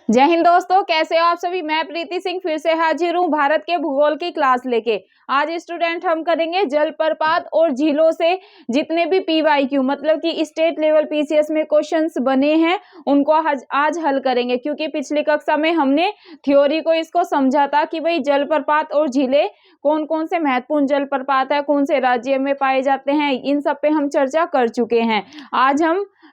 जय हिंद दोस्तों, कैसे हो आप सभी। मैं प्रीति सिंह फिर से हाजिर हूँ भारत के भूगोल की क्लास लेके। आज स्टूडेंट हम करेंगे जलप्रपात और झीलों से जितने भी पीवाईक्यू मतलब कि स्टेट लेवल पीसीएस में क्वेश्चंस बने हैं उनको आज हल करेंगे, क्योंकि पिछली कक्षा में हमने थ्योरी को इसको समझा था कि भाई जलप्रपात और झीलें कौन कौन से महत्वपूर्ण जलप्रपात है, कौन से राज्य में पाए जाते हैं, इन सब पे हम चर्चा कर चुके हैं। आज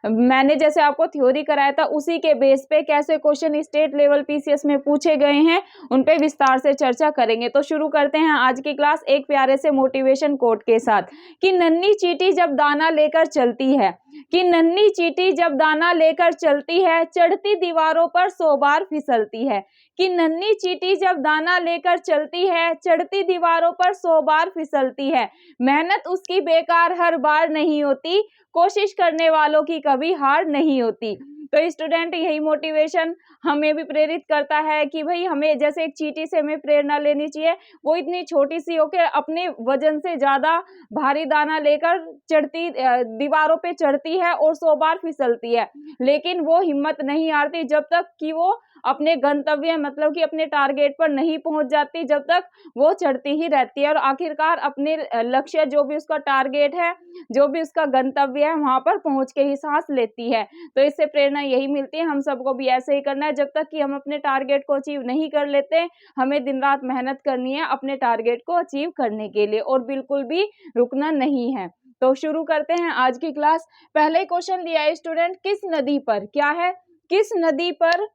मैंने जैसे आपको थ्योरी कराया था उसी के बेस पे कैसे क्वेश्चन स्टेट लेवल पीसीएस में पूछे गए हैं उन पे विस्तार से चर्चा करेंगे। तो शुरू करते हैं आज की क्लास एक प्यारे से मोटिवेशन कोट के साथ कि नन्ही चींटी जब दाना लेकर चलती है, कि नन्ही चींटी जब दाना लेकर चलती है चढ़ती दीवारों पर 100 बार फिसलती है, कि नन्ही चींटी जब दाना लेकर चलती है चढ़ती दीवारों पर 100 बार फिसलती है, मेहनत उसकी बेकार हर बार नहीं होती, कोशिश करने वालों की कभी हार नहीं होती। तो स्टूडेंट यही मोटिवेशन हमें भी प्रेरित करता है कि भाई हमें जैसे एक चींटी से हमें प्रेरणा लेनी चाहिए। वो इतनी छोटी सी होकर अपने वजन से ज्यादा भारी दाना लेकर चढ़ती दीवारों पे चढ़ती है और 100 बार फिसलती है, लेकिन वो हिम्मत नहीं हारती जब तक कि वो अपने गंतव्य मतलब कि अपने टारगेट पर नहीं पहुंच जाती, जब तक वो चढ़ती ही रहती है और आखिरकार अपने लक्ष्य जो भी उसका टारगेट है, जो भी उसका गंतव्य है वहां पर पहुंच के ही सांस लेती है। तो इससे प्रेरणा यही मिलती है, हम सबको भी ऐसे ही करना है। जब तक कि हम अपने टारगेट को अचीव नहीं कर लेते हमें दिन रात मेहनत करनी है अपने टारगेट को अचीव करने के लिए और बिल्कुल भी रुकना नहीं है। तो शुरू करते हैं आज की क्लास। पहले क्वेश्चन दिया है स्टूडेंट, किस नदी पर क्या है, किस नदी पर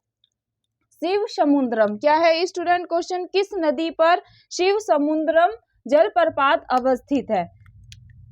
शिव समुद्रम, क्या है स्टूडेंट क्वेश्चन, किस नदी पर शिव समुद्रम जलप्रपात अवस्थित है।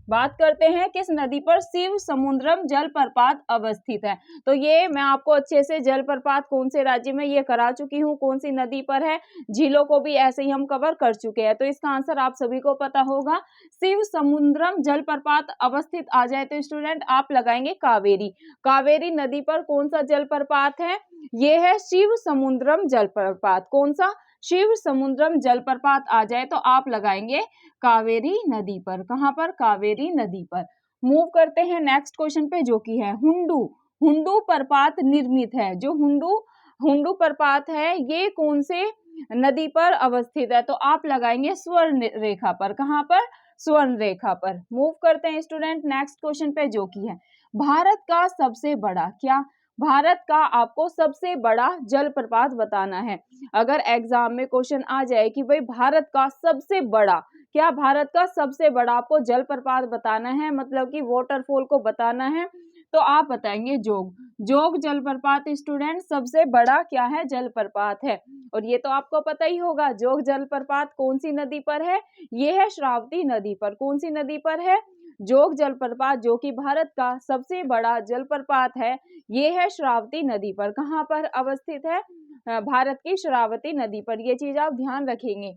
बात करते हैं किस नदी पर शिव समुद्रम जलप्रपात अवस्थित है। तो ये मैं आपको अच्छे से जलप्रपात कौन से राज्य में ये करा चुकी हूँ, कौन सी नदी पर है, झीलों को भी ऐसे ही हम कवर कर चुके हैं। तो इसका आंसर आप सभी को पता होगा, शिव समुद्रम जलप्रपात अवस्थित आ जाए तो स्टूडेंट आप लगाएंगे कावेरी। कावेरी नदी पर कौन सा जलप्रपात है, ये है शिव समुद्रम जलप्रपात। कौन सा, शिव समुद्रम जलप्रपात आ जाए तो आप लगाएंगे कावेरी नदी पर। कहां पर, कावेरी नदी पर। मूव करते हैं नेक्स्ट क्वेश्चन पे जो कि है हुंडू, हुंडू प्रपात निर्मित है। जो हुंडू प्रपात है ये कौन से नदी पर अवस्थित है, तो आप लगाएंगे स्वर्ण रेखा पर। कहां पर, स्वर्ण रेखा पर। मूव करते हैं स्टूडेंट नेक्स्ट क्वेश्चन पे जो कि है भारत का सबसे बड़ा, क्या भारत का आपको सबसे बड़ा जलप्रपात बताना है। अगर एग्जाम में क्वेश्चन आ जाए कि भाई भारत का सबसे बड़ा, क्या भारत का सबसे बड़ा आपको जलप्रपात बताना है, मतलब कि वाटरफॉल को बताना है, तो आप बताएंगे जोग। जोग जलप्रपात स्टूडेंट सबसे बड़ा क्या है, जलप्रपात है। और ये तो आपको पता ही होगा, जोग जलप्रपात कौन सी नदी पर है, ये है श्रावती नदी पर। कौन सी नदी पर है, जोग जलप्रपात, जो कि भारत का सबसे बड़ा जलप्रपात है, ये है श्रावती नदी पर। कहां पर अवस्थित है, भारत की श्रावती नदी पर। ये चीज आप ध्यान रखेंगे।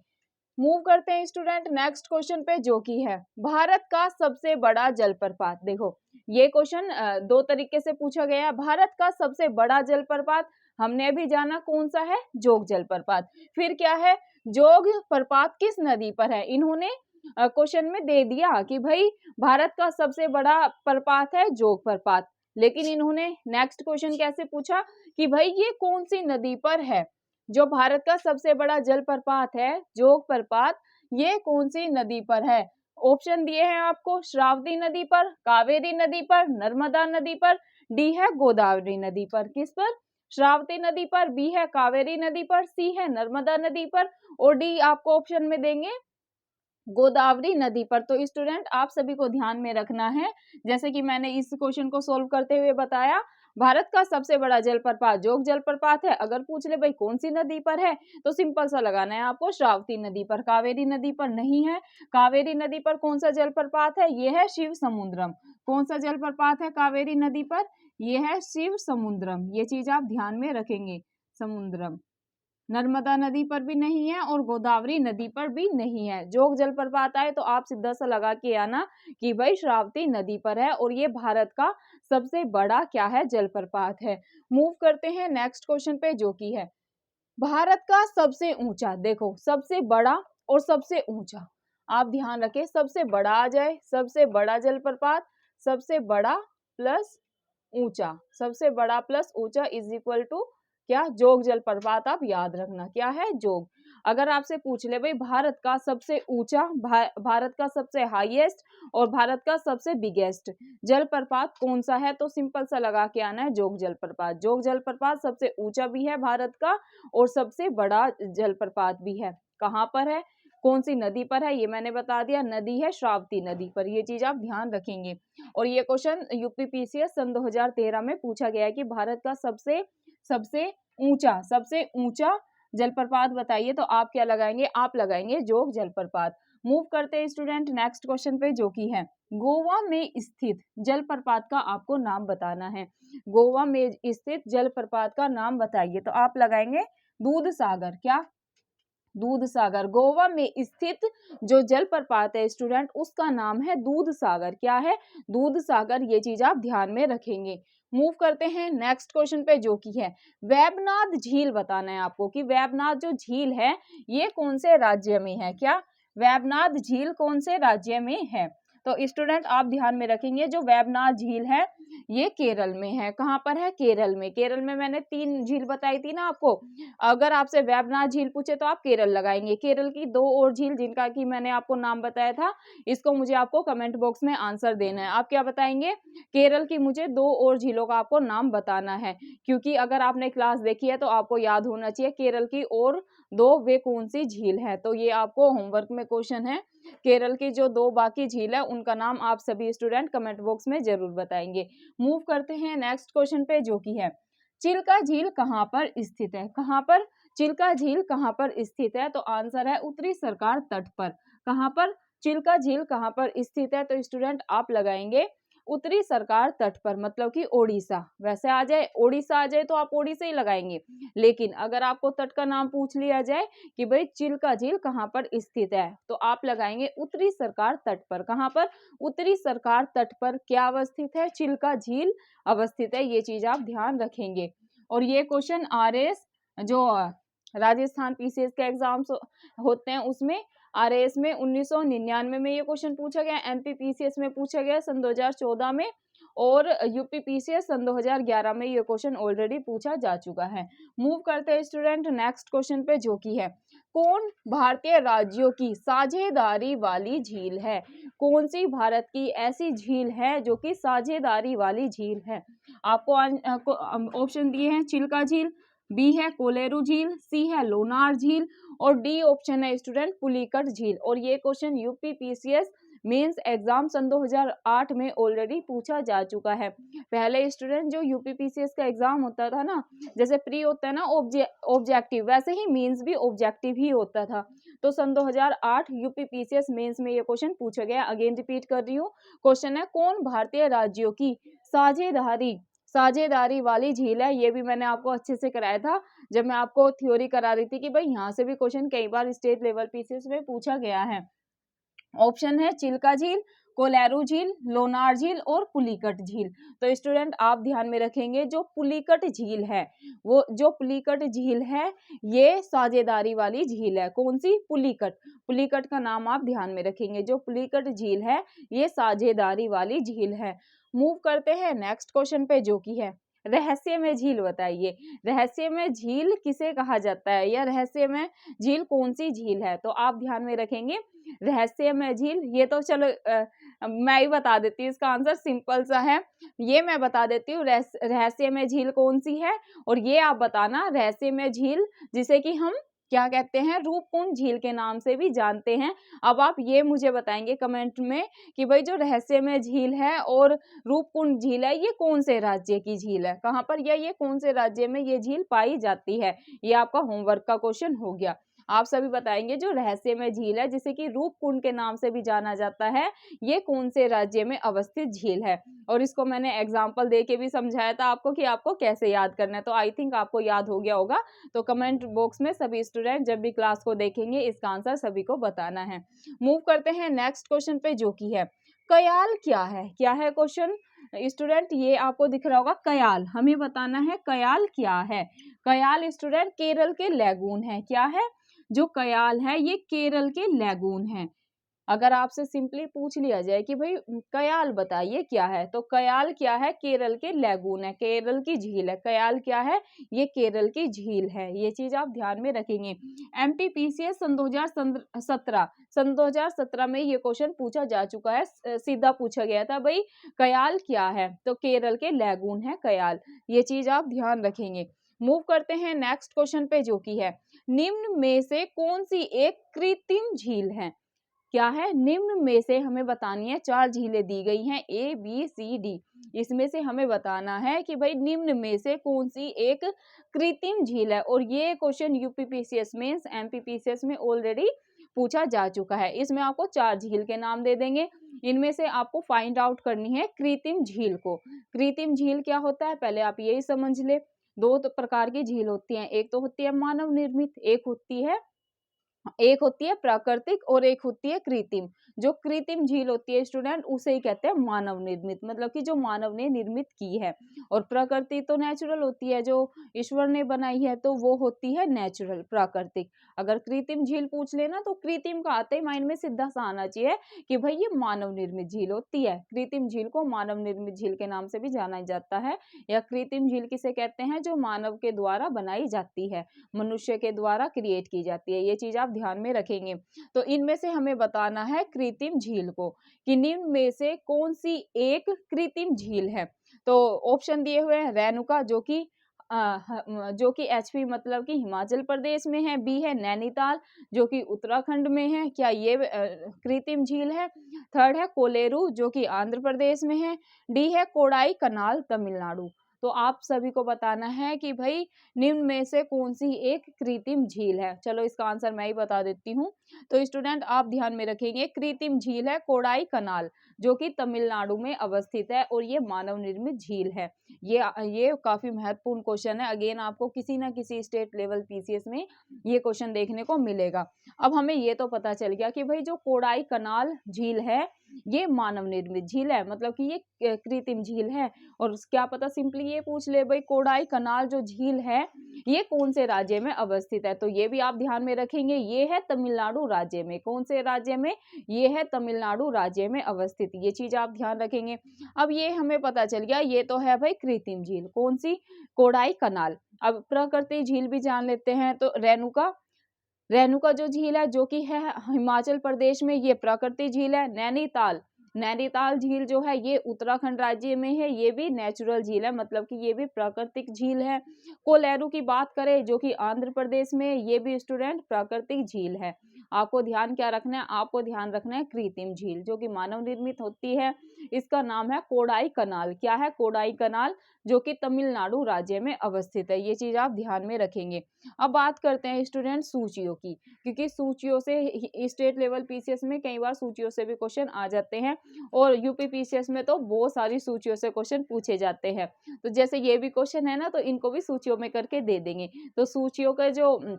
मूव करते हैं स्टूडेंट नेक्स्ट क्वेश्चन पे जो कि है भारत का सबसे बड़ा जलप्रपात। देखो ये क्वेश्चन दो तरीके से पूछा गया है। भारत का सबसे बड़ा जलप्रपात हमने अभी जाना कौन सा है, जोग जलप्रपात। फिर क्या है, जोग प्रपात किस नदी पर है, इन्होंने क्वेश्चन में दे दिया कि भाई भारत का सबसे बड़ा प्रपात है जोग प्रपात, लेकिन इन्होंने नेक्स्ट क्वेश्चन कैसे पूछा कि भाई ये कौन सी नदी पर है, जो भारत का सबसे बड़ा जलप्रपात है जोग प्रपात, ये कौन सी नदी पर है। ऑप्शन दिए हैं आपको, श्रावती नदी पर, कावेरी नदी पर, नर्मदा नदी पर, डी है गोदावरी नदी पर। किस पर, श्रावती नदी पर, बी है कावेरी नदी पर, सी है नर्मदा नदी पर और डी आपको ऑप्शन में देंगे गोदावरी नदी पर। तो स्टूडेंट आप सभी को ध्यान में रखना है, जैसे कि मैंने इस क्वेश्चन को सोल्व करते हुए बताया, भारत का सबसे बड़ा जलप्रपात जोग जलप्रपात है। अगर पूछ ले भाई कौन सी नदी पर है, तो सिंपल सा लगाना है आपको श्रावती नदी पर, कावेरी नदी पर नहीं है। कावेरी नदी पर कौन सा जलप्रपात है, ये है शिव समुद्रम। कौन सा जलप्रपात है कावेरी नदी पर, ये है शिव समुद्रम। ये चीज आप ध्यान में रखेंगे, समुद्रम। नर्मदा नदी पर भी नहीं है और गोदावरी नदी पर भी नहीं है। जोग जलप्रपात आए तो आप सीधा सा लगा के आना कि भाई श्रावती नदी पर है और ये भारत का सबसे बड़ा क्या है, जलप्रपात है। मूव करते हैं नेक्स्ट क्वेश्चन पे जो कि है भारत का सबसे ऊंचा। देखो सबसे बड़ा और सबसे ऊंचा आप ध्यान रखें, सबसे बड़ा आ जाए, सबसे बड़ा जलप्रपात, सबसे बड़ा प्लस ऊंचा, सबसे बड़ा प्लस ऊंचा इज इक्वल टू क्या? जोग जलप्रपात आप याद रखना, क्या है? जोग। अगर आपसे पूछ ले भाई भारत का सबसे ऊंचा, भारत का सबसे हाईएस्ट और भारत का सबसे बिगेस्ट जलप्रपात कौन सा है, तो सिंपल सा लगा के आना है जोग जलप्रपात। जोग जलप्रपात सबसे ऊंचा भी है भारत का और सबसे बड़ा जलप्रपात भी है। कहाँ पर है, कौन सी नदी पर है, ये मैंने बता दिया, नदी है श्रावती नदी पर। ये चीज आप ध्यान रखेंगे। और ये क्वेश्चन यूपीपीसीएस सन 2013 में पूछा गया है कि भारत का सबसे ऊंचा जलप्रपात बताइए, तो आप क्या लगाएंगे, आप लगाएंगे जोग जलप्रपात। मूव करते हैं स्टूडेंट नेक्स्ट क्वेश्चन पे, जो कि है गोवा में स्थित जलप्रपात का आपको नाम बताना है। गोवा में स्थित जलप्रपात का नाम बताइए, तो आप लगाएंगे दूध सागर। क्या? दूध सागर। गोवा में स्थित जो जलप्रपात है स्टूडेंट, उसका नाम है दूध सागर। क्या है? दूध सागर। ये चीज आप ध्यान में रखेंगे। मूव करते हैं नेक्स्ट क्वेश्चन पे, जो कि है वेबनाथ झील बताना है आपको कि वेबनाथ जो झील है ये कौन से राज्य में है। क्या? वेबनाथ झील कौन से राज्य में है, तो स्टूडेंट आप ध्यान में रखेंगे जो वेबनाथ झील है ये केरल में है। कहाँ पर है? केरल में। केरल में मैंने 3 झील बताई थी ना आपको। अगर आपसे वेबनाथ झील पूछे तो आप केरल लगाएंगे। केरल की 2 और झील जिनका कि मैंने आपको नाम बताया था, इसको मुझे आपको कमेंट बॉक्स में आंसर देना है। आप क्या बताएंगे? केरल की मुझे 2 और झीलों का आपको नाम बताना है, क्योंकि अगर आपने क्लास देखी है तो आपको याद होना चाहिए केरल की और 2 वे कौन सी झील है। तो ये आपको होमवर्क में क्वेश्चन है। केरल की जो 2 बाकी झील है उनका नाम आप सभी स्टूडेंट कमेंट बॉक्स में जरूर बताएंगे। मूव करते हैं नेक्स्ट क्वेश्चन पे, जो कि है चिल्का झील कहाँ पर स्थित है। कहाँ पर? चिल्का झील कहाँ पर स्थित है, तो आंसर है उत्तरी सरकार तट पर। कहाँ पर? चिल्का झील कहाँ पर स्थित है, तो स्टूडेंट आप लगाएंगे उत्तरी सरकार तट पर, मतलब कि ओडिशा। वैसे आ जाए ओडिशा आ जाए तो आप ओडिशा ही लगाएंगे, लेकिन अगर आपको तट का नाम पूछ लिया जाए कि भाई चिल्का झील कहाँ पर स्थित है, तो आप लगाएंगे उत्तरी सरकार तट पर। कहाँ पर? उत्तरी सरकार तट पर क्या अवस्थित है? चिल्का झील अवस्थित है। ये चीज आप ध्यान रखेंगे। और ये क्वेश्चन आरएस जो राजस्थान पीसीएस के एग्जाम्स होते हैं उसमें आरएएस में 1999 में ये क्वेश्चन पूछा गया, एमपी पीसीएस में पूछा गया सन 2014 में, और यूपी पीसीएस सन 2011 में ये क्वेश्चन ऑलरेडी पूछा जा चुका है। मूव करते हैं स्टूडेंट नेक्स्ट क्वेश्चन पे, जो कि है कौन भारतीय राज्यों की साझेदारी वाली झील है। कौन सी भारत की ऐसी झील है जो कि साझेदारी वाली झील है। आपको ऑप्शन दिए हैं चिल्का झील, बी है कोलेरू झील, सी है लोनार झील और डी ऑप्शन है स्टूडेंट पुलिकट झील। और ये question UP PCS mains exam सन 2008 में ऑलरेडी पूछा जा चुका है। पहले स्टूडेंट जो यूपी पीसीएस का एग्जाम होता था ना, जैसे प्री होता है ना ऑब्जेक्टिव, वैसे ही मेंस भी ऑब्जेक्टिव ही होता था। तो सन 2008 यूपी पीसीएस मेंस में ये क्वेश्चन पूछा गया। अगेन रिपीट कर रही हूँ, क्वेश्चन है कौन भारतीय राज्यों की साझेदारी वाली झील है। ये भी मैंने आपको अच्छे से कराया था जब मैं आपको थ्योरी करा रही थी कि भाई यहाँ से भी क्वेश्चन कई बार स्टेट लेवल पीसीएस में पूछा गया है। ऑप्शन है चिल्का झील, कोलेरू झील, लोनार झील और पुलिकट झील। तो स्टूडेंट आप ध्यान में रखेंगे जो पुलिकट झील है, वो जो पुलिकट झील है ये साझेदारी वाली झील है। कौन सी? पुलिकट। पुलिकट का नाम आप ध्यान में रखेंगे, जो पुलिकट झील है ये साझेदारी वाली झील है। मूव करते हैं नेक्स्ट क्वेश्चन पे, जो कि है रहस्यमय झील बताइए। रहस्यमय झील किसे कहा जाता है, या रहस्यमय झील कौन सी झील है, तो आप ध्यान में रखेंगे रहस्यमय झील। ये तो चलो मैं ही बता देती हूँ, इसका आंसर सिंपल सा है। ये मैं बता देती हूँ रहस्यमय झील कौन सी है, और ये आप बताना रहस्यमय झील जिसे कि हम क्या कहते हैं, रूपकुंड झील के नाम से भी जानते हैं। अब आप ये मुझे बताएंगे कमेंट में कि भाई जो रहस्यमय झील है और रूपकुंड झील है ये कौन से राज्य की झील है, कहाँ पर, या ये कौन से राज्य में ये झील पाई जाती है। ये आपका होमवर्क का क्वेश्चन हो गया। आप सभी बताएंगे जो रहस्यमय झील है जिसे कि रूपकुंड के नाम से भी जाना जाता है, ये कौन से राज्य में अवस्थित झील है। और इसको मैंने एग्जाम्पल दे के भी समझाया था आपको कि आपको कैसे याद करना है, तो आई थिंक आपको याद हो गया होगा। तो कमेंट बॉक्स में सभी स्टूडेंट जब भी क्लास को देखेंगे इसका आंसर सभी को बताना है। मूव करते हैं नेक्स्ट क्वेश्चन पे, जो कि है कयाल क्या है। क्या है क्वेश्चन स्टूडेंट, ये आपको दिख रहा होगा कयाल, हमें बताना है कयाल क्या है। कयाल स्टूडेंट केरल के लैगून है। क्या है? जो कयाल है ये केरल के लैगून है। अगर आपसे सिंपली पूछ लिया जाए कि भाई कयाल बताइए क्या है, तो कयाल क्या है? केरल के लैगून है, केरल की झील है। कयाल क्या है? ये केरल की झील है। ये चीज आप ध्यान में रखेंगे। एमपीपीसीएस सन 2017 में ये क्वेश्चन पूछा जा चुका है, सीधा पूछा गया था भाई कयाल क्या है, तो केरल के लैगून है कयाल। ये चीज आप ध्यान रखेंगे। मूव करते हैं नेक्स्ट क्वेश्चन पे, जो कि है निम्न में से कौन सी एक कृत्रिम झील है? क्या है? निम्न में से हमें बतानी है, 4 झीलें दी गई हैं ए बी सी डी। इसमें से हमें बताना है कि भाई निम्न में से कौन सी एक कृत्रिम झील है। और ये क्वेश्चन यूपीपीसीएस में, एमपीपीसीएस में ऑलरेडी पूछा जा चुका है। इसमें आपको 4 झील के नाम दे देंगे। इनमें से आपको फाइंड आउट करनी है कृत्रिम झील को। कृत्रिम झील क्या होता है पहले आप यही समझ ले। 2 प्रकार की झील होती हैं, एक तो होती है मानव निर्मित, एक होती है प्राकृतिक और एक होती है कृत्रिम। जो कृत्रिम झील होती है स्टूडेंट, उसे ही कहते हैं मानव निर्मित, मतलब कि जो मानव ने निर्मित की है। और प्रकृति तो नेचुरल होती है, जो ईश्वर ने बनाई है, तो वो होती है नेचुरल प्राकृतिक। अगर कृत्रिम झील पूछ लेना तो कृत्रिम का आते ही माइंड में सीधा सा आना चाहिए कि भाई ये मानव निर्मित झील होती है। कृत्रिम झील को मानव निर्मित झील के नाम से भी जाना जाता है। या कृत्रिम झील किसे कहते हैं? जो मानव के द्वारा बनाई जाती है, मनुष्य के द्वारा क्रिएट की जाती है। ये चीज आप ध्यान में रखेंगे। तो इनमें से हमें बताना है कृत्रिम झील को कि निम्न में से कौन सी एक कृत्रिम झील है। तो ऑप्शन दिए हुए हैं रेणुका जो कि एचपी मतलब कि हिमाचल प्रदेश में है, बी है नैनीताल जो कि उत्तराखंड में है, क्या ये कृत्रिम झील है। थर्ड है कोलेरू जो कि आंध्र प्रदेश में है, डी है कोडाई कनाल तमिलनाडु। तो आप सभी को बताना है कि भाई निम्न में से कौन सी एक कृत्रिम झील है। चलो इसका आंसर मैं ही बता देती हूँ। तो स्टूडेंट आप ध्यान में रखेंगे, कृत्रिम झील है कोडाई कनाल जो कि तमिलनाडु में अवस्थित है और ये मानव निर्मित झील है। ये काफी महत्वपूर्ण क्वेश्चन है। अगेन आपको किसी ना किसी स्टेट लेवल पीसीएस में ये क्वेश्चन देखने को मिलेगा। अब हमें ये तो पता चल गया कि भाई जो कोडाई कनाल झील है ये मानव निर्मित झील है, मतलब कि ये कृत्रिम झील है। और क्या पता सिंपली ये पूछ ले भाई कोडाई कनाल जो झील है ये कौन से राज्य में अवस्थित है, तो ये भी आप ध्यान में रखेंगे। ये है तमिलनाडु राज्य में। कौन से राज्य में? ये है तमिलनाडु राज्य में अवस्थित। ये चीज आप ध्यान रखेंगे। अब ये हमें पता चल गया, ये तो है भाई कृत्रिम झील, कौन सी? कोडाई कनाल। अब प्राकृतिक झील भी जान लेते हैं। तो रेणुका जो झील है जो कि है हिमाचल प्रदेश में, ये प्राकृतिक झील है। नैनीताल झील जो है ये उत्तराखंड राज्य में है, ये भी नेचुरल झील है, मतलब कि ये भी प्राकृतिक झील है। कोलेरू की बात करें जो कि आंध्र प्रदेश में, ये भी स्टूडेंट प्राकृतिक झील है। आपको ध्यान क्या रखना है? आपको ध्यान रखना है कृत्रिम झील जो कि मानव निर्मित होती है, इसका नाम है कोडाई कनाल। क्या है? कोडाई कनाल जो कि तमिलनाडु राज्य में अवस्थित है। ये चीज आप ध्यान में रखेंगे। अब बात करते हैं स्टूडेंट सूचियों की, क्योंकि सूचियों से स्टेट लेवल पीसीएस में कई बार सूचियों से भी क्वेश्चन आ जाते हैं और यूपी पीसीएस में तो बहुत सारी सूचियों से क्वेश्चन पूछे जाते हैं। तो जैसे ये भी क्वेश्चन है ना, तो इनको भी सूचियों में करके दे देंगे। तो सूचियों का जो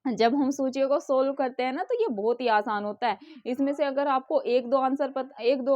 जब हम सूचियों को सोल्व करते हैं ना, तो ये बहुत ही आसान होता है। इसमें से अगर आपको एक दो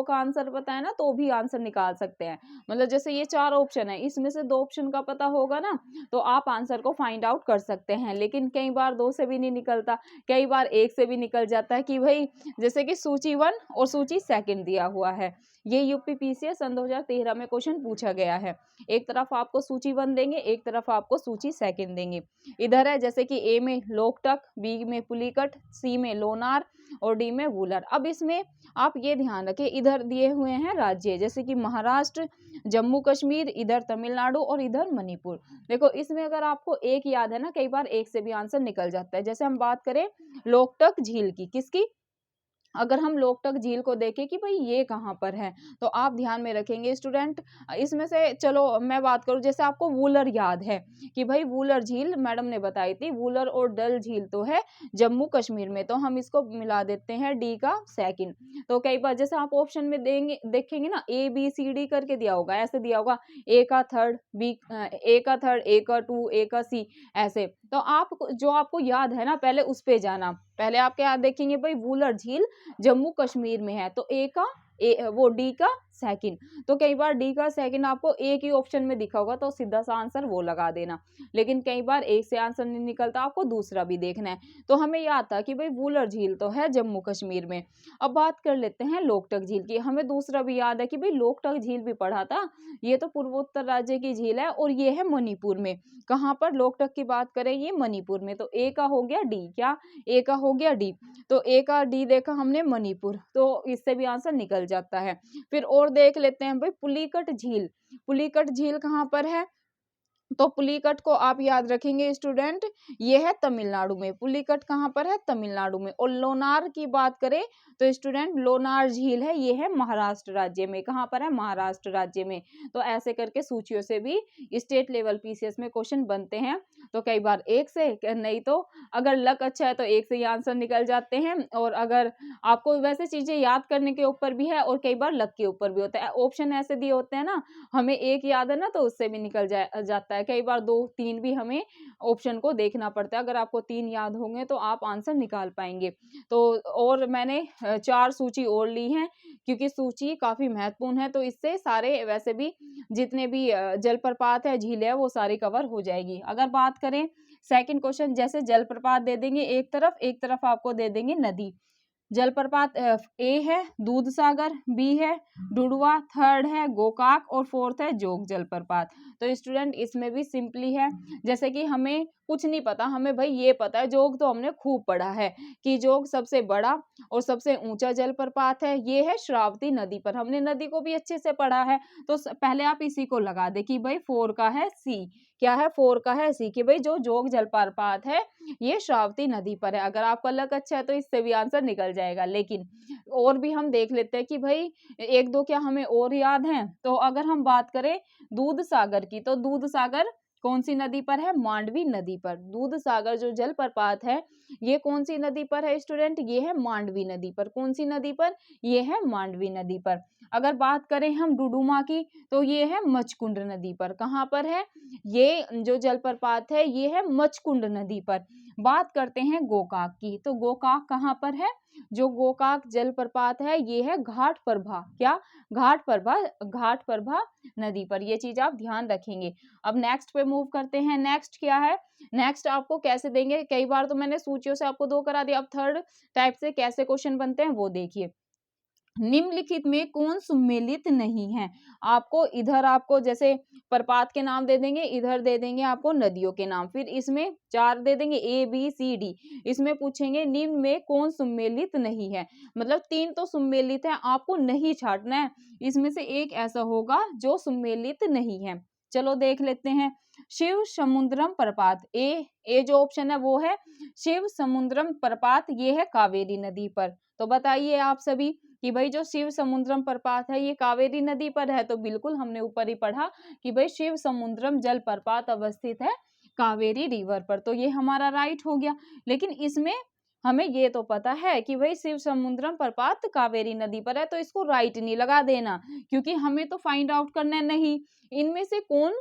का आंसर पता है ना, तो भी आंसर निकाल सकते हैं। मतलब जैसे ये 4 ऑप्शन है, इसमें से 2 ऑप्शन का पता होगा ना, तो आप आंसर को फाइंड आउट कर सकते हैं। लेकिन कई बार 2 से भी नहीं निकलता, कई बार 1 से भी निकल जाता है कि भाई जैसे कि सूची 1 और सूची 2 दिया हुआ है। ये यूपी पीसीएस सन 2013 में क्वेश्चन पूछा गया है। एक तरफ आपको सूची 1 देंगे, एक तरफ आपको सूची 2 देंगे। इधर है जैसे कि ए में लोकटक, बी में पुलिकट, सी में लोनार और डी में वूलर। अब इसमें आप ये ध्यान रखें, इधर दिए हुए हैं राज्य जैसे कि महाराष्ट्र, जम्मू कश्मीर, इधर तमिलनाडु और इधर मणिपुर। देखो इसमें अगर आपको एक याद है ना, कई बार एक से भी आंसर निकल जाता है। जैसे हम बात करें लोकटक झील की, किसकी? अगर हम लोकटक झील को देखें कि भाई ये कहाँ पर है, तो आप ध्यान में रखेंगे स्टूडेंट। इसमें से चलो मैं बात करूं, जैसे आपको वूलर याद है कि भाई वूलर झील मैडम ने बताई थी, वूलर और डल झील तो है जम्मू कश्मीर में, तो हम इसको मिला देते हैं डी का 2। तो कई बार जैसे आप ऑप्शन में देखेंगे ना, ए बी सी डी करके दिया होगा, ऐसे दिया होगा ए का थर्ड, ए का 2, ए का सी, ऐसे। तो आप जो आपको याद है ना, पहले उस पे जाना। पहले आप क्या देखेंगे भाई, वूलर झील जम्मू कश्मीर में है, तो वो डी का सेकंड। तो कई बार डी का सेकंड आपको एक ही ऑप्शन में दिखा होगा तो सीधा सा आंसर वो लगा देना, लेकिन कई बार एक से आंसर नहीं निकलता, आपको दूसरा भी देखना है। तो हमें याद था कि भाई वुलर झील तो है जम्मू कश्मीर में। अब बात कर लेते हैं लोकटक झील की। हमें दूसरा भी याद है कि भाई लोकटक झील भी पढ़ा था, ये तो पूर्वोत्तर राज्य की झील है और ये है मणिपुर में। कहाँ पर लोकटक की बात करें, ये मणिपुर में। तो ए का हो गया डी, क्या ए का हो गया डी। तो ए का डी देखा हमने मणिपुर, तो इससे भी आंसर निकल जाता है। फिर और देख लेते हैं भाई पुलिकट झील। पुलिकट झील कहाँ पर है, तो पुलिकट को आप याद रखेंगे स्टूडेंट, ये है तमिलनाडु में। पुलिकट कहाँ पर है, तमिलनाडु में। और लोनार की बात करें तो स्टूडेंट लोनार झील है, ये है महाराष्ट्र राज्य में। कहाँ पर है, महाराष्ट्र राज्य में। तो ऐसे करके सूचियों से भी स्टेट लेवल पीसीएस में क्वेश्चन बनते हैं। तो कई बार एक से, नहीं तो अगर लक अच्छा है तो एक से ही आंसर निकल जाते हैं, और अगर आपको वैसे चीजें याद करने के ऊपर भी है और कई बार लक के ऊपर भी होता है। ऑप्शन ऐसे दिए होते हैं ना, हमें एक याद है ना तो उससे भी निकल जाता है। कई बार 2-3 भी हमें ऑप्शन को देखना पड़ता है। अगर आपको 3 याद होंगे तो आप आंसर निकाल पाएंगे। तो और मैंने 4 सूची और ली हैं क्योंकि सूची काफी महत्वपूर्ण है, तो इससे सारे वैसे भी जितने भी जलप्रपात है, झील है, वो सारी कवर हो जाएगी। अगर बात करें सेकंड क्वेश्चन, जैसे जलप्रपात दे देंगे एक तरफ आपको दे देंगे नदी। जलप्रपात ए है दूधसागर, बी है डुडवा, थर्ड है गोकाक और फोर्थ है जोग जलप्रपात। तो स्टूडेंट इसमें भी सिंपली है, जैसे कि हमें कुछ नहीं पता, हमें भाई ये पता है जोग तो हमने खूब पढ़ा है कि जोग सबसे बड़ा और सबसे ऊंचा जलप्रपात है, ये है श्रावती नदी पर। हमने नदी को भी अच्छे से पढ़ा है, तो पहले आप इसी को लगा दे कि भाई 4 का है सी, क्या है 4 का है सी, कि भाई जो जोग जलप्रपात है ये श्रावती नदी पर है। अगर आपका लक अच्छा है तो इससे भी आंसर निकल जाएगा। लेकिन और भी हम देख लेते हैं कि भाई 1-2 क्या हमें और याद हैं। तो अगर हम बात करें दूध सागर की, तो दूध सागर कौन सी नदी पर है, मांडवी नदी पर। दूध सागर जो जलप्रपात है ये कौन सी नदी पर है स्टूडेंट, ये है मांडवी नदी पर। कौन सी नदी पर, ये है मांडवी नदी पर। अगर बात करें हम डुडुमा की, तो ये है मचकुंड नदी पर। कहाँ पर है, ये जो जलप्रपात है ये है मचकुंड नदी पर। बात करते हैं गोकाक की, तो गोकाक कहाँ पर है, जो गोकाक जलप्रपात है ये है घाट प्रभा, क्या घाट प्रभा नदी पर। ये चीज आप ध्यान रखेंगे। अब नेक्स्ट पे मूव करते हैं। नेक्स्ट क्या है, नेक्स्ट आपको कैसे देंगे, कई बार तो मैंने सूचियों से आपको 2 करा दिया, अब थर्ड टाइप से कैसे क्वेश्चन बनते हैं वो देखिए। निम्नलिखित में कौन सम्मिलित नहीं है। आपको इधर आपको जैसे प्रपात के नाम दे देंगे, इधर दे देंगे आपको नदियों के नाम, फिर इसमें 4 दे देंगे ए बी सी डी। इसमें पूछेंगे निम्न में कौन सम्मिलित नहीं है, मतलब 3 तो सम्मिलित है, आपको नहीं छांटना है, इसमें से एक ऐसा होगा जो सम्मिलित नहीं है। चलो देख लेते हैं। शिव समुद्रम प्रपात, ए जो ऑप्शन है वो है शिव समुद्रम प्रपात, ये है कावेरी नदी पर। तो बताइए आप सभी कि भाई जो शिव समुद्रम प्रपात है ये कावेरी नदी पर है। तो बिल्कुल हमने ऊपर ही पढ़ा कि भाई शिव समुद्रम जल प्रपात अवस्थित है कावेरी रिवर पर, तो ये हमारा राइट हो गया। लेकिन इसमें हमें ये तो पता है कि भाई शिव समुद्रम प्रपात कावेरी नदी पर है, तो इसको राइट नहीं लगा देना, क्योंकि हमें तो फाइंड आउट करना है नहीं इनमें से कौन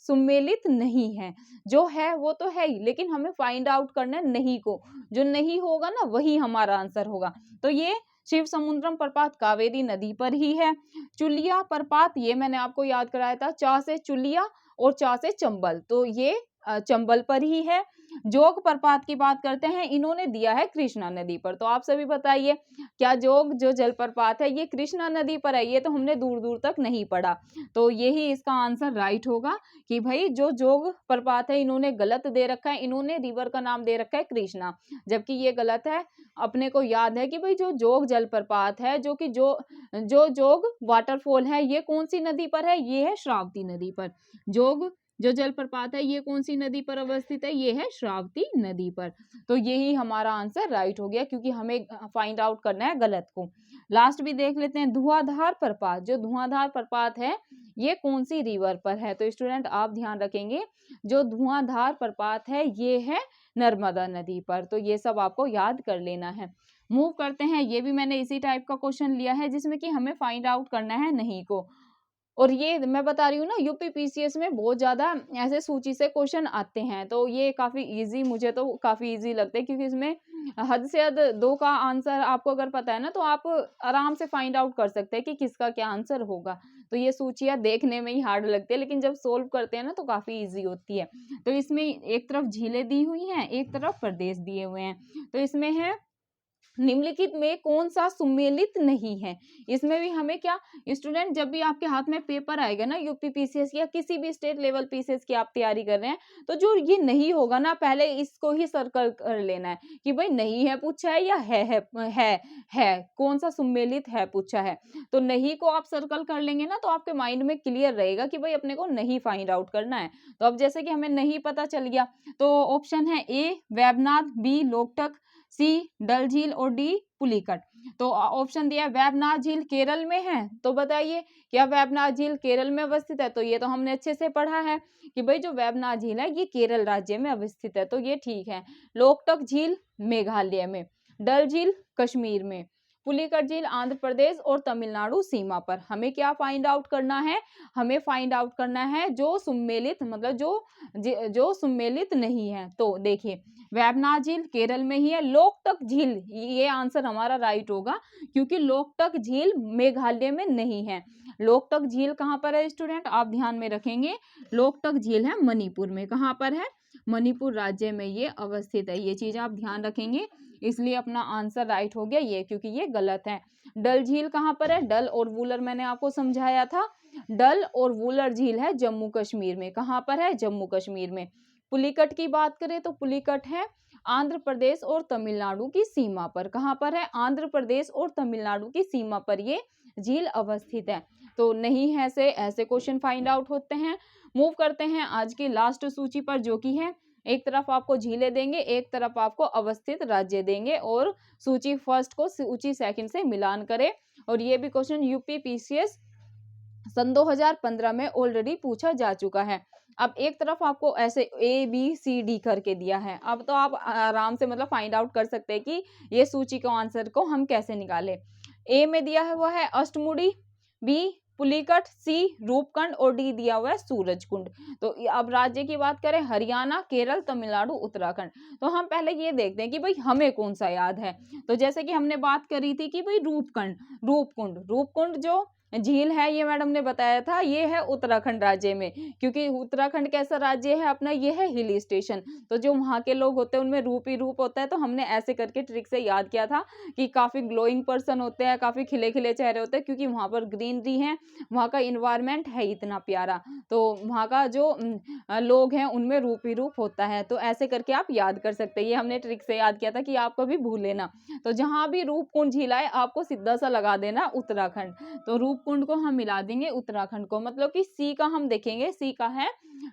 सम्मिलित नहीं है। जो है वो तो है ही, लेकिन हमें फाइंड आउट करना है नहीं को, जो नहीं होगा ना वही हमारा आंसर होगा। तो ये शिव समुद्रम प्रपात कावेरी नदी पर ही है। चुलिया प्रपात ये मैंने आपको याद कराया था, चा से चुलिया और चा से चंबल, तो ये चंबल पर ही है। जोग प्रपात की बात करते हैं, इन्होंने दिया है कृष्णा नदी पर। तो आप सभी बताइए क्या जोग जो जलप्रपात है ये कृष्णा नदी पर है, ये तो हमने दूर दूर तक नहीं पढ़ा। तो यही इसका आंसर राइट होगा कि भाई जो जोग प्रपात है इन्होंने गलत दे रखा है, इन्होंने रिवर का नाम दे रखा है कृष्णा, जबकि ये गलत है। अपने को याद है कि भाई जो जोग जलप्रपात है, जो कि जो जोग वाटरफॉल है ये कौन सी नदी पर है, ये है श्रावती नदी पर। जोग जो जलप्रपात है ये कौन सी नदी पर अवस्थित है, ये है श्रावती नदी पर। तो यही हमारा आंसर राइट हो गया, क्योंकि हमें फाइंड आउट करना है गलत को। लास्ट भी देख लेते हैं, धुआंधार प्रपात, जो धुआंधार प्रपात है ये कौन सी रिवर पर है। तो स्टूडेंट आप ध्यान रखेंगे जो धुआंधार प्रपात है ये है नर्मदा नदी पर। तो ये सब आपको याद कर लेना है। मूव करते हैं, ये भी मैंने इसी टाइप का क्वेश्चन लिया है जिसमें कि हमें फाइंड आउट करना है नहीं को। और ये मैं बता रही हूँ ना, यूपी पीसीएस में बहुत ज़्यादा ऐसे सूची से क्वेश्चन आते हैं, तो ये काफ़ी ईज़ी, मुझे तो काफ़ी ईज़ी लगते हैं, क्योंकि इसमें हद से हद 2 का आंसर आपको अगर पता है ना, तो आप आराम से फाइंड आउट कर सकते हैं कि किसका क्या आंसर होगा। तो ये सूचियाँ देखने में ही हार्ड लगती है, लेकिन जब सोल्व करते हैं ना, तो काफ़ी ईज़ी होती है। तो इसमें एक तरफ झीलें दी हुई हैं, एक तरफ प्रदेश दिए हुए हैं। तो इसमें है, निम्नलिखित में कौन सा सुमेलित नहीं है? इसमें भी हमें क्या, स्टूडेंट जब भी आपके हाथ में पेपर आएगा ना, यूपी पीसीएस या किसी भी स्टेट लेवल पीसीएस की आप तैयारी कर रहे हैं, तो जो ये नहीं होगा ना, पहले इसको ही सर्कल कर लेना है कि भाई नहीं है पूछा है या है, कौन सा सुमेलित है पूछा है। तो नहीं को आप सर्कल कर लेंगे ना, तो आपके माइंड में क्लियर रहेगा कि भाई अपने को नहीं फाइंड आउट करना है। तो अब जैसे कि हमें नहीं पता चल गया, तो ऑप्शन है ए वेबनाथ, बी लोकटक, सी डल झील और डी पुलिकट। तो ऑप्शन दिया है वेबनाथ झील केरल में है, तो बताइए क्या वेबनाथ झील केरल में अवस्थित है? तो ये तो हमने अच्छे से पढ़ा है कि भाई जो वेबनाथ झील है ये केरल राज्य में अवस्थित है, तो ये ठीक है। लोकटक झील मेघालय में, डल झील कश्मीर में, पुलिकट झील आंध्र प्रदेश और तमिलनाडु सीमा पर। हमें क्या फाइंड आउट करना है? हमें फाइंड आउट करना है जो सुमेलित, मतलब जो सुमेलित नहीं है। तो देखिए, वेबनाथ झील केरल में ही है, लोकटक झील, ये आंसर हमारा राइट होगा, क्योंकि लोकटक झील मेघालय में नहीं है। लोकटक झील कहाँ पर है स्टूडेंट? आप ध्यान में रखेंगे, लोकटक झील है मणिपुर में। कहाँ पर है? मणिपुर राज्य में ये अवस्थित है। ये चीज आप ध्यान रखेंगे, इसलिए अपना आंसर राइट हो गया ये, क्योंकि ये गलत है। डल झील कहाँ पर है? डल और वूलर मैंने आपको समझाया था, डल और वूलर झील है जम्मू कश्मीर में। कहाँ पर है? जम्मू कश्मीर में। पुलिकट की बात करें तो पुलिकट है आंध्र प्रदेश और तमिलनाडु की सीमा पर। कहाँ पर है? आंध्र प्रदेश और तमिलनाडु की सीमा पर ये झील अवस्थित है। तो नहीं है से ऐसे क्वेश्चन फाइंड आउट होते हैं। मूव करते हैं आज की लास्ट सूची पर, जो कि है, एक तरफ आपको झीलें देंगे, एक तरफ आपको अवस्थित राज्य देंगे, और सूची फर्स्ट को सूची सेकंड से मिलान करें। और ये भी क्वेश्चन यूपी पीसीएस सन 2015 में ऑलरेडी पूछा जा चुका है। अब एक तरफ आपको ऐसे ए बी सी डी करके दिया है, अब तो आप आराम से मतलब फाइंड आउट कर सकते हैं कि ये सूची के आंसर को हम कैसे निकालें। ए में दिया है वो है अष्टमुड़ी, बी पुलिकट, सी रूपकुंड और डी दिया हुआ है सूरजकुंड। तो अब राज्य की बात करें, हरियाणा, केरल, तमिलनाडु, उत्तराखंड। तो हम पहले ये देखते हैं कि भाई हमें कौन सा याद है। तो जैसे कि हमने बात करी थी कि भाई रूपकुंड जो झील है, ये मैडम ने बताया था, ये है उत्तराखंड राज्य में, क्योंकि उत्तराखंड कैसा राज्य है अपना? ये है हिल स्टेशन। तो जो वहाँ के लोग होते हैं उनमें रूप ही रूप होता है। तो हमने ऐसे करके ट्रिक से याद किया था कि काफी ग्लोइंग पर्सन होते हैं, काफी खिले खिले चेहरे होते हैं, क्योंकि वहाँ पर ग्रीनरी है, वहाँ का इन्वायरमेंट है इतना प्यारा, तो वहाँ का जो लोग हैं उनमें रूप ही रूप होता है। तो ऐसे करके आप याद कर सकते हैं, ये हमने ट्रिक से याद किया था कि आप कभी भूले ना। तो जहाँ भी रूपकुंड झील आए आपको सीधा सा लगा देना उत्तराखंड। तो रूपकुंड को हम मिला देंगे उत्तराखंड को, मतलब कि सी का हम देखेंगे, सी का है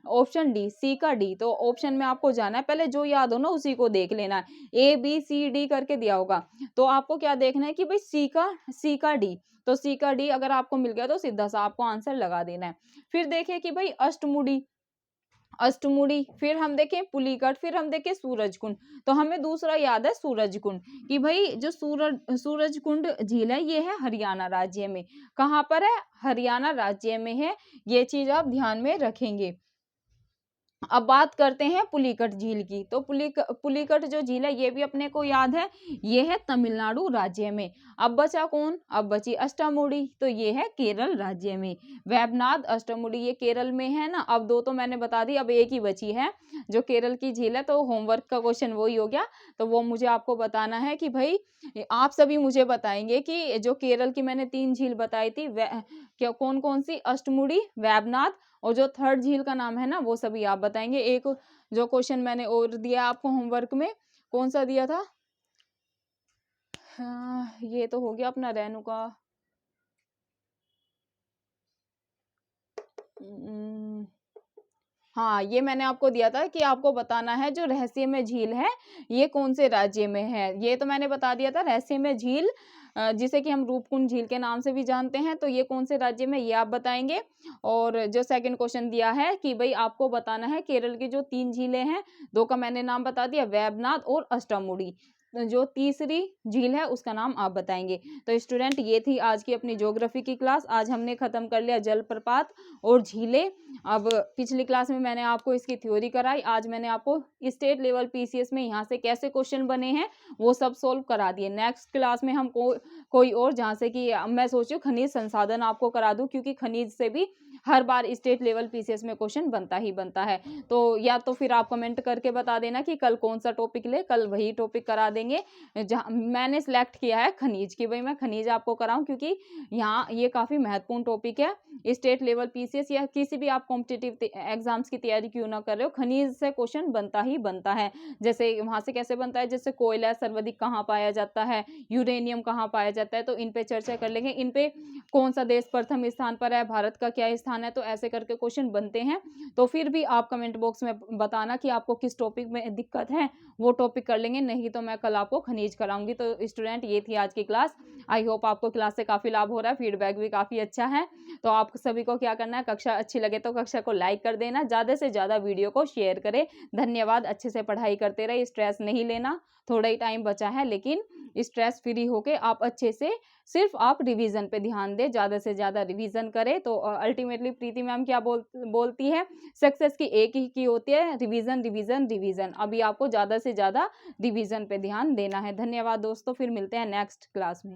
ऑप्शन डी, सी का डी। तो ऑप्शन में आपको जाना है, पहले जो याद हो ना उसी को देख लेना है। ए बी सी डी करके दिया होगा, तो आपको क्या देखना है कि भाई सी का डी। तो सी का डी अगर आपको मिल गया तो सीधा सा आपको आंसर लगा देना है। फिर देखिए कि भाई अष्टमुड़ी, फिर हम देखें पुलिकट, फिर हम देखें सूरजकुंड। तो हमें दूसरा याद है सूरजकुंड, कि भाई जो सूरजकुंड झील है ये है हरियाणा राज्य में। कहाँ पर है? हरियाणा राज्य में है। ये चीज आप ध्यान में रखेंगे। अब बात करते हैं पुलिकट झील की। तो पुलिकट जो झील है ये भी अपने को याद है, ये है तमिलनाडु राज्य में। अब बचा कौन? अब बची अष्टमुड़ी, तो ये है केरल राज्य में। वेबनाथ, अष्टमुड़ी ये केरल में है ना। अब दो तो मैंने बता दी, अब एक ही बची है जो केरल की झील है। तो होमवर्क का क्वेश्चन वही हो गया। तो वो मुझे आपको बताना है कि भाई आप सभी मुझे बताएंगे कि जो केरल की मैंने 3 झील बताई थी, क्या कौन कौन सी? अष्टमुड़ी, वेबनाथ, और जो थर्ड झील का नाम है ना वो सभी आप बताएंगे। एक जो क्वेश्चन मैंने और दिया आपको होमवर्क में, कौन सा दिया था? हाँ, ये तो हो गया अपना रेणुका, हाँ ये मैंने आपको दिया था कि आपको बताना है जो रहस्यमय झील है ये कौन से राज्य में है। ये तो मैंने बता दिया था, रहस्यमय झील जिसे कि हम रूपकुंड झील के नाम से भी जानते हैं, तो ये कौन से राज्य में, ये आप बताएंगे। और जो सेकंड क्वेश्चन दिया है कि भाई आपको बताना है केरल की जो 3 झीलें हैं, 2 का मैंने नाम बता दिया, वेबनाथ और अष्टमुड़ी। जो तीसरी झील है उसका नाम आप बताएंगे। तो स्टूडेंट ये थी आज की अपनी ज्योग्राफी की क्लास। आज हमने खत्म कर लिया जलप्रपात और झीलें। अब पिछली क्लास में मैंने आपको इसकी थ्योरी कराई, आज मैंने आपको स्टेट लेवल पीसीएस में यहाँ से कैसे क्वेश्चन बने हैं वो सब सोल्व करा दिए। नेक्स्ट क्लास में हम कोई और, जहाँ से कि मैं सोचूं खनिज संसाधन आपको करा दूं, क्योंकि खनिज से भी हर बार स्टेट लेवल पीसीएस में क्वेश्चन बनता ही बनता है। तो या तो फिर आप कमेंट करके बता देना कि कल कौन सा टॉपिक ले, कल वही टॉपिक करा देंगे। जहाँ मैंने सिलेक्ट किया है खनिज की, भाई मैं खनिज आपको कराऊं, क्योंकि यहाँ ये काफ़ी महत्वपूर्ण टॉपिक है। स्टेट लेवल पीसीएस या किसी भी आप कॉम्पिटिटिव एग्जाम्स की तैयारी क्यों ना कर रहे हो, खनिज से क्वेश्चन बनता ही बनता है। जैसे वहाँ से कैसे बनता है, जैसे कोयला सर्वाधिक कहाँ पाया जाता है, यूरेनियम कहाँ पाया जाता है, तो इन पे चर्चा कर लेंगे। इन पे कौन सा देश प्रथम स्थान पर है, भारत का क्या स्थान है, तो ऐसे करके क्वेश्चन बनते हैं। तो फिर भी आप कमेंट बॉक्स में बताना कि आपको किस टॉपिक में दिक्कत है, वो टॉपिक कर लेंगे, नहीं तो मैं कल आपको खनिज कराऊंगी। तो स्टूडेंट ये थी आज की क्लास। आई होप आपको क्लास से काफ़ी लाभ हो रहा है, फीडबैक भी काफ़ी अच्छा है। तो आप सभी को क्या करना है, कक्षा अच्छी लगे तो कक्षा को लाइक कर देना, ज़्यादा से ज़्यादा वीडियो को शेयर करें। धन्यवाद। अच्छे से पढ़ाई करते रहे, स्ट्रेस नहीं लेना, थोड़ा ही टाइम बचा है, लेकिन स्ट्रेस फ्री होके आप अच्छे से सिर्फ आप रिवीजन पे ध्यान दें, ज़्यादा से ज़्यादा रिवीजन करें। तो अल्टीमेटली प्रीति मैम क्या बोलती है, सक्सेस की एक ही की होती है, रिवीजन रिवीजन रिवीजन। अभी आपको ज़्यादा से ज़्यादा रिवीजन पे ध्यान देना है। धन्यवाद दोस्तों, फिर मिलते हैं नेक्स्ट क्लास में।